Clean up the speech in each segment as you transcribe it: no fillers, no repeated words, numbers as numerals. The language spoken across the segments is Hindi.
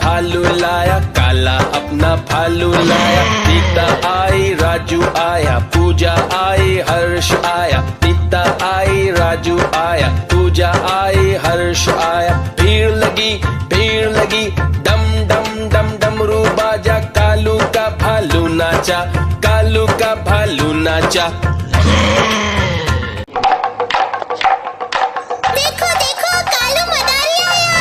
भालू लाया, काला अपना भालू लाया। सीता आई, राजू आया, पूजा आई, हर्ष आया। सीता आई, राजू आया, पूजा आई, हर्ष आया। भीड़ लगी, डम डम डम डमरू बाजा। कालू का भालू नाचा, कालू का भालू नाचा। देखो देखो कालू मदारी आया।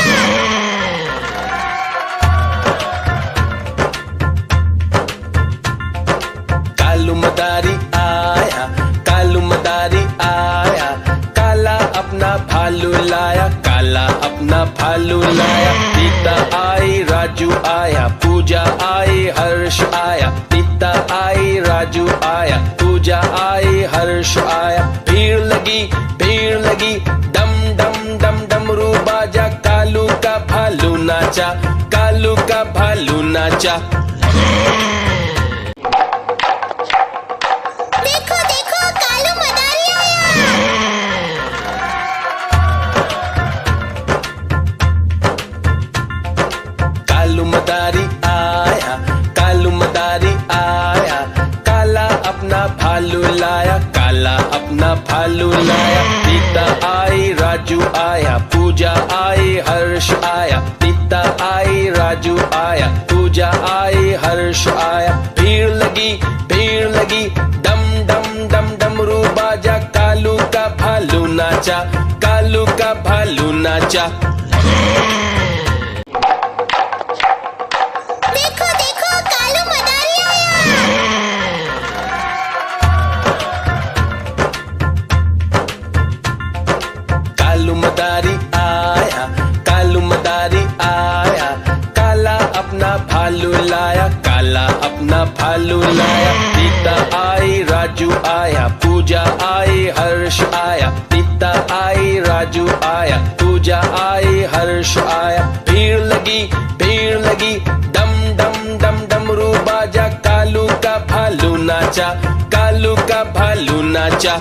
कालू मदारी आया, कालू मदारी आया। काला अपना भालू लाया, काला अपना भालू लाया। सीता आई, राजू आया, पूजा आई, हर्ष आया। सीता आई, राजू आया, पूजा आई, हर्ष आया। भीड़ लगी, डम डम डम डमरू बाजा। कालू का भालू नाचा, कालू का भालू नाचा। देखो देखो कालू मदारी आया। कालू मदारी आया, कालू मदारी आया। काला अपना भालू लाया, काला अपना भालू लाया। सीता आई, राजू आया, पूजा आई, हर्ष आया। सीता आई, राजू आया, पूजा आई, हर्ष आया। भीड़ लगी, डम डम डम डमरू बाजा। कालू का भालू नाचा, कालू का भालू नाचा। देखो देखो कालू मदारी आया। कालू मदारी आया, कालू मदारी आया। काला अपना भालू लाया, काला अपना भालू लाया। सीता आई, राजू आया, पूजा आई, हर्ष आया। सीता आई, राजू आया, पूजा आई, हर्ष आया। भीड़ लगी, डम डम डम डमरू बाजा। कालू का भालू नाचा, कालू का भालू नाचा।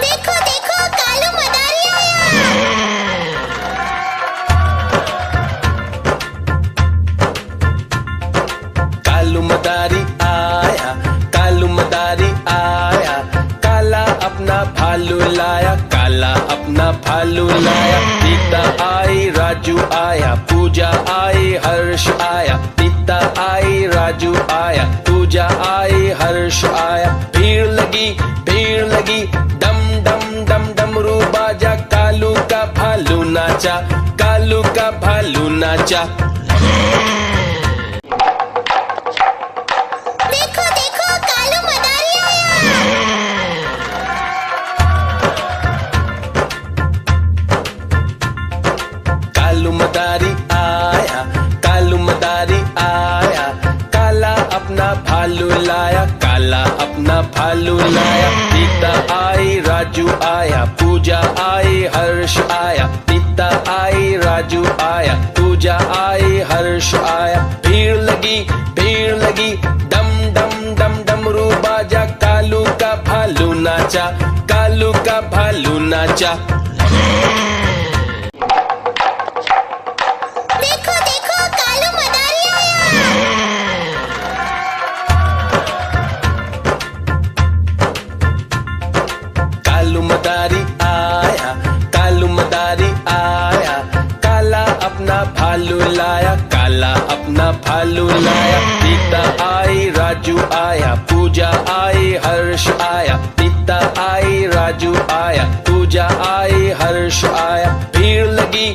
देखो देखो कालू मदारी आया। कालू मदारी आया, कालू मदारी आया। काला अपना भालू लाया, काला अपना भालू लाया। सीता आई, राजू आया, पूजा आई, हर्ष आया। सीता आई, राजू आया, पूजा आई, हर्ष आया। भीड़ लगी, डम डम डम डमरू बाजा। कालू का भालू नाचा, कालू का भालू नाचा। देखो देखो कालू मदारी आया। कालू मदारी आया, कालू मदारी आया। काला अपना भालू लाया, काला अपना भालू लाया। सीता आई, राजू आया, पूजा आई, हर्ष आया। सीता आई, राजू आया, पूजा आई, हर्ष आया। भीड़ लगी, डम डम डम डमरू बाजा। कालू का भालू नाचा, कालू का भालू नाचा। देखो देखो कालू मदारी आया। कालू मदारी आया, कालू मदारी आया। काला अपना भालू लाया, काला अपना भालू लाया। सीता आई, राजू आया, पूजा आई, हर्ष आया। सीता आई, राजू आया, पूजा आई, हर्ष आया। भीड़ लगी,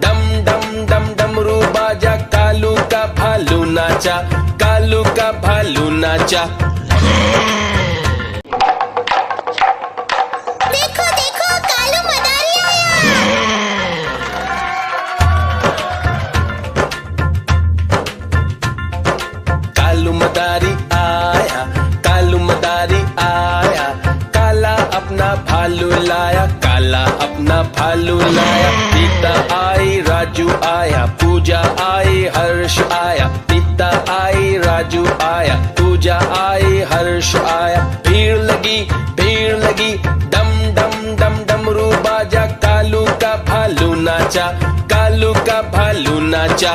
डम डम डम डमरू बाजा। कालू का भालू नाचा, कालू का भालू नाचा। देखो देखो कालू मदारी आया। कालू मदारी आया, कालू मदारी आया। काला अपना भालू लाया, काला अपना भालू लाया। सीता आई, राजू आया, पूजा आई, हर्ष आया। सीता आई, राजू आया, पूजा आई, हर्ष आया। भीड़ लगी, डम डम डम डमरू बाजा। कालू नाचा, कालू का भालू नाचा।